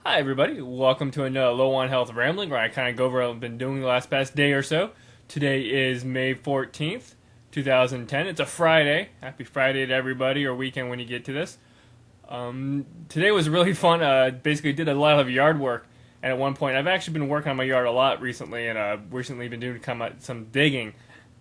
Hi everybody, welcome to another Low on Health Rambling where I kind of go over what I've been doing the last past day or so. Today is May 14th, 2010. It's a Friday. Happy Friday to everybody, or weekend when you get to this. Today was really fun. Basically did a lot of yard work, and at one point I've actually been working on my yard a lot recently, and recently been doing some digging.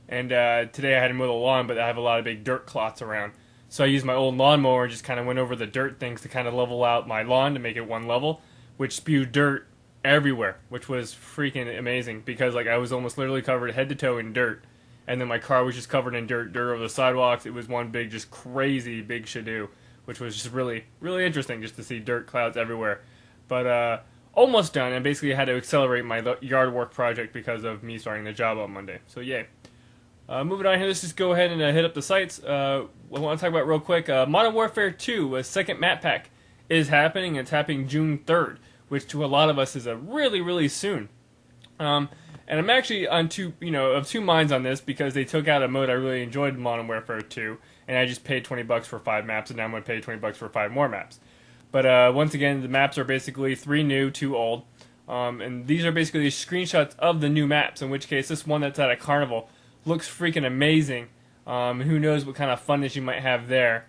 And today I had to mow the lawn, but I have a lot of big dirt clots around. So I used my old lawnmower and just kind of went over the dirt things to kind of level out my lawn to make it one level, which spewed dirt everywhere, which was freaking amazing because like I was almost literally covered head to toe in dirt, and then my car was just covered in dirt over the sidewalks. It was one big, just crazy big shadoo, which was just really, really interesting just to see dirt clouds everywhere. But almost done, and basically had to accelerate my yard work project because of me starting the job on Monday. So yay. Moving on here, let's just go ahead and hit up the sites. I want to talk about real quick. Modern Warfare 2, a second map pack, is happening. It's happening June 3rd, which to a lot of us is a really, really soon. And I'm actually on of two minds on this because they took out a mode I really enjoyed in Modern Warfare 2, and I just paid $20 for 5 maps, and now I'm going to pay $20 for 5 more maps. But once again, the maps are basically 3 new, 2 old, and these are basically screenshots of the new maps. In which case, this one that's at a carnival looks freaking amazing. Who knows what kind of funness you might have there.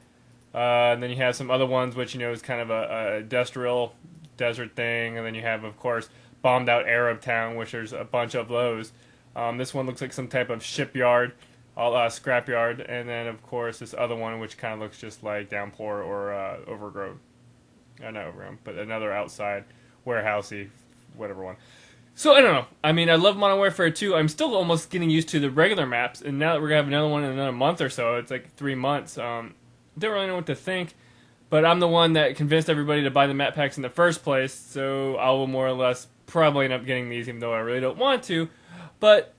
And then you have some other ones, which is kind of a industrial desert thing. And then you have, of course, bombed out Arab town, which there's a bunch of those. This one looks like some type of shipyard, scrapyard. And then, of course, this other one, which kind of looks just like Downpour or Overgrown. Not Overgrown, but another outside warehousey, whatever one. So, I don't know. I mean, I love Modern Warfare 2. I'm still almost getting used to the regular maps, and now that we're going to have another one in another month or so, it's like 3 months, don't really know what to think, but I'm the one that convinced everybody to buy the map packs in the first place, so I will more or less probably end up getting these, even though I really don't want to. But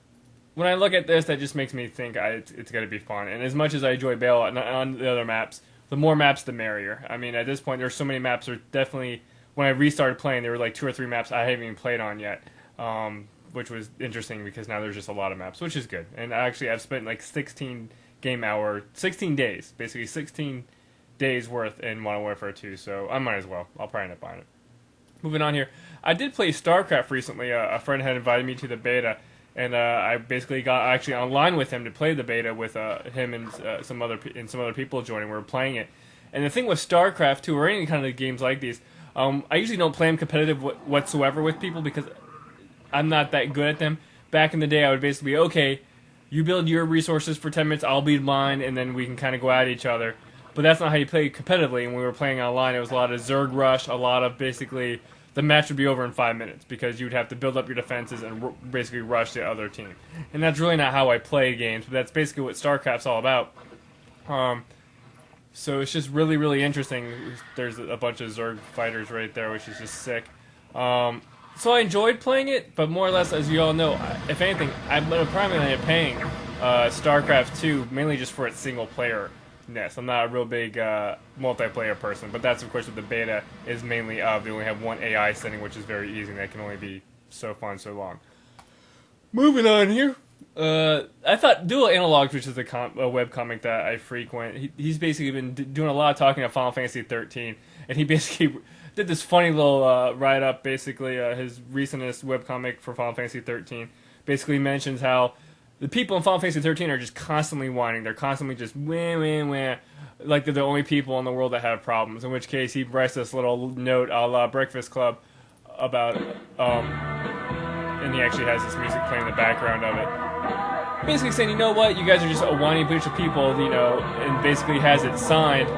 when I look at this, that just makes me think it's going to be fun. And as much as I enjoy Bale on the other maps, the more maps, the merrier. I mean, at this point, there's so many maps. There's definitely, when I restarted playing, there were like 2 or 3 maps I haven't even played on yet. Which was interesting because now there's just a lot of maps, which is good. And actually, I've spent like 16 days, basically 16 days worth in Modern Warfare 2, so I might as well. I'll probably end up buying it. Moving on here, I did play Starcraft recently. A friend had invited me to the beta, and I basically got actually online with him to play the beta with him and some other people joining. We were playing it, and the thing with Starcraft 2 or any kind of games like these, I usually don't play them competitive whatsoever with people because I'm not that good at them. Back in the day, I would basically be, okay, you build your resources for 10 minutes, I'll build mine, and then we can kind of go at each other. But that's not how you play competitively. And when we were playing online, it was a lot of Zerg rush, a lot of basically, the match would be over in 5 minutes because you'd have to build up your defenses and basically rush the other team. And that's really not how I play games, but that's basically what StarCraft's all about. So it's just really, really interesting. There's a bunch of Zerg fighters right there, which is just sick. So I enjoyed playing it, but more or less, as you all know, if anything, I'm primarily paying StarCraft 2 mainly just for its single-player-ness. I'm not a real big multiplayer person, but that's, of course, what the beta is mainly of. They only have one AI setting, which is very easy, and that can only be so fun so long. Moving on here. I thought Dual Analogs, which is a webcomic that I frequent, he's basically been doing a lot of talking about Final Fantasy 13, and he basically did this funny little write-up, basically, his recentest webcomic for Final Fantasy 13. Basically mentions how the people in Final Fantasy 13 are just constantly whining. They're constantly just wah, wah, wah, like they're the only people in the world that have problems. In which case, he writes this little note a la Breakfast Club about, and he actually has this music playing in the background of it. Basically saying, you know what, you guys are just a whiny bunch of people, and basically has it signed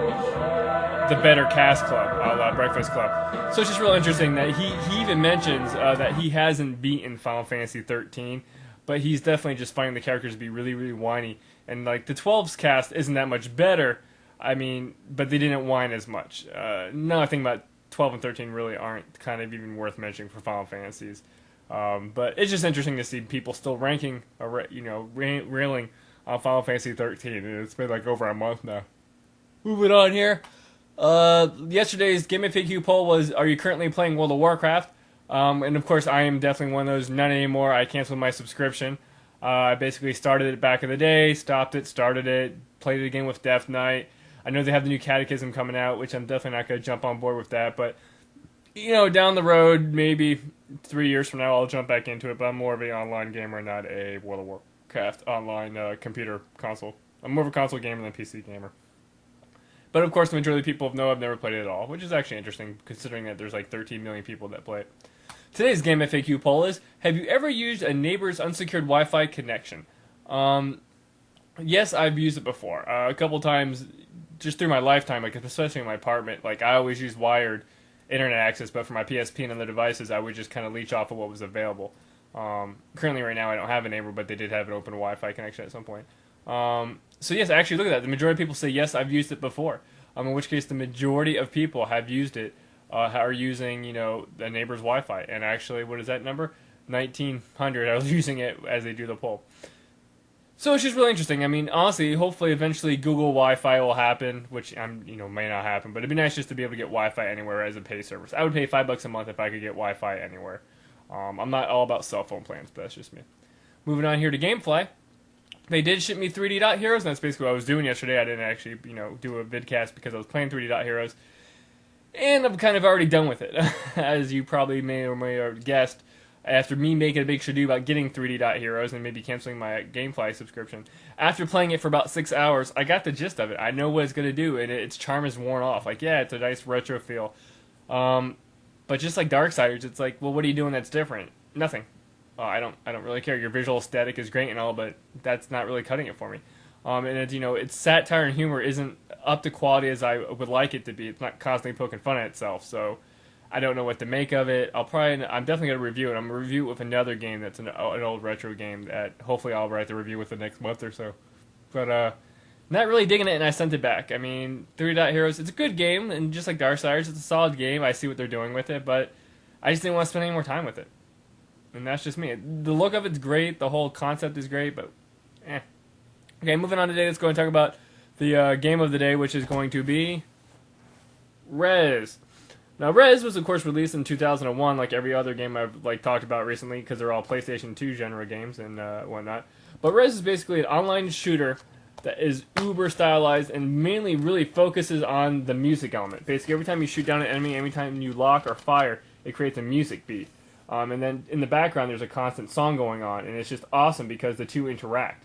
the Better Cast Club, a la Breakfast Club. So it's just real interesting that he even mentions that he hasn't beaten Final Fantasy 13, but he's definitely just finding the characters to be really, really whiny. And like the 12's cast isn't that much better, I mean, but they didn't whine as much. Another thing about 12 and 13 really aren't kind of even worth mentioning for Final Fantasies. But it's just interesting to see people still ranking, railing on Final Fantasy 13. It's been like over a month now. Moving on here. Yesterday's GameFAQ poll was, are you currently playing World of Warcraft? And of course, I am definitely one of those. Not anymore. I canceled my subscription. I basically started it back in the day, stopped it, started it, played it again with Death Knight. I know they have the new Catechism coming out, which I'm definitely not going to jump on board with that. But down the road, maybe 3 years from now, I'll jump back into it. But I'm more of an online gamer, not a World of Warcraft online computer console. I'm more of a console gamer than a PC gamer. But of course, the majority of people know I've never played it at all, which is actually interesting considering that there's like 13 million people that play it. Today's GameFAQ poll is: have you ever used a neighbor's unsecured Wi-Fi connection? Yes, I've used it before. A couple times, just through my lifetime, like especially in my apartment. Like I always use wired internet access, but for my PSP and other devices, I would just kind of leech off of what was available. Currently, right now, I don't have a neighbor, but they did have an open Wi-Fi connection at some point. So yes, actually, look at that. The majority of people say yes, I've used it before. In which case, the majority of people have used it. Are using the neighbor's Wi-Fi, and actually, what is that number? 1900. I was using it as they do the poll. So it's just really interesting. I mean, honestly, hopefully, eventually, Google Wi-Fi will happen, which may not happen, but it'd be nice just to be able to get Wi-Fi anywhere as a pay service. I would pay $5 a month if I could get Wi-Fi anywhere. I'm not all about cell phone plans, but that's just me. Moving on here to GameFly. They did ship me 3D Dot Heroes, and that's basically what I was doing yesterday. I didn't actually, do a vidcast because I was playing 3D Dot Heroes. And I'm kind of already done with it, as you probably may or may have guessed. After me making a big to-do about getting 3D Dot Heroes and maybe canceling my GameFly subscription, after playing it for about 6 hours, I got the gist of it. I know what it's going to do, and its charm is worn off. Like, yeah, it's a nice retro feel. But just like Darksiders, it's like, well, what are you doing that's different? Nothing. I don't really care. Your visual aesthetic is great and all, but that's not really cutting it for me. And its satire and humor isn't up to quality as I would like it to be. It's not constantly poking fun at itself, so I don't know what to make of it. I'm definitely gonna review it. I'm gonna review it with another game that's an old retro game that hopefully I'll write the review with the next month or so. But not really digging it, and I sent it back. I mean, 3 Dot Heroes, it's a good game, and just like Darksiders, it's a solid game. I see what they're doing with it, but I just didn't want to spend any more time with it. And that's just me. The look of it's great, the whole concept is great, but eh. Okay, moving on today, let's go and talk about the game of the day, which is going to be Rez. Now, Rez was, of course, released in 2001, like every other game I've talked about recently, because they're all PlayStation 2 genre games and whatnot. But Rez is basically an online shooter that is uber stylized and mainly really focuses on the music element. Basically, every time you shoot down an enemy, every time you lock or fire, it creates a music beat. And then in the background, there's a constant song going on, and it's just awesome because the two interact.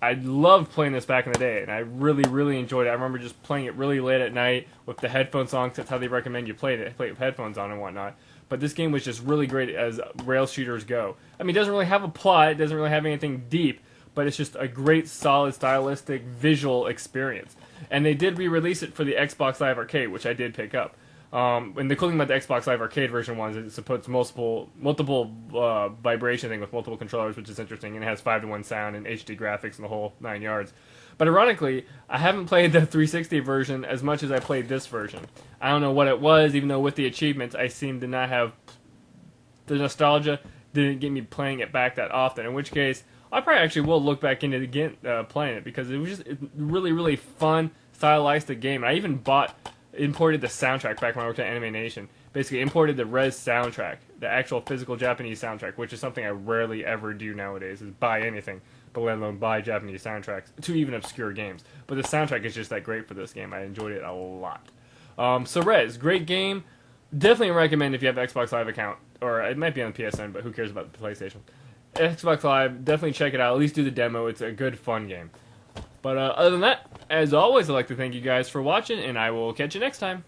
I loved playing this back in the day, and I really, really enjoyed it. I remember just playing it really late at night with the headphones on, 'cause that's how they recommend you play it with headphones on and whatnot. But this game was just really great as rail shooters go. I mean, it doesn't really have a plot, it doesn't really have anything deep, but it's just a great, solid, stylistic, visual experience. And they did re-release it for the Xbox Live Arcade, which I did pick up. And the cool thing about the Xbox Live Arcade version is it supports multiple vibration thing with multiple controllers, which is interesting, and it has 5-to-1 sound and HD graphics and the whole 9 yards. But ironically, I haven't played the 360 version as much as I played this version. I don't know what it was, even though with the achievements, I seem to not have the nostalgia didn't get me playing it back that often. In which case, I probably actually will look back into it again, playing it, because it was just a really, really fun, stylistic game. And I even imported the soundtrack back when I worked at Anime Nation. Basically imported the Rez soundtrack, the actual physical Japanese soundtrack, which is something I rarely ever do nowadays, is buy anything, but let alone buy Japanese soundtracks to even obscure games. But the soundtrack is just that great for this game. I enjoyed it a lot. So Rez, great game. Definitely recommend if you have an Xbox Live account, or it might be on the PSN, but who cares about the PlayStation. Xbox Live, definitely check it out. At least do the demo. It's a good, fun game. But other than that, as always, I'd like to thank you guys for watching, and I will catch you next time.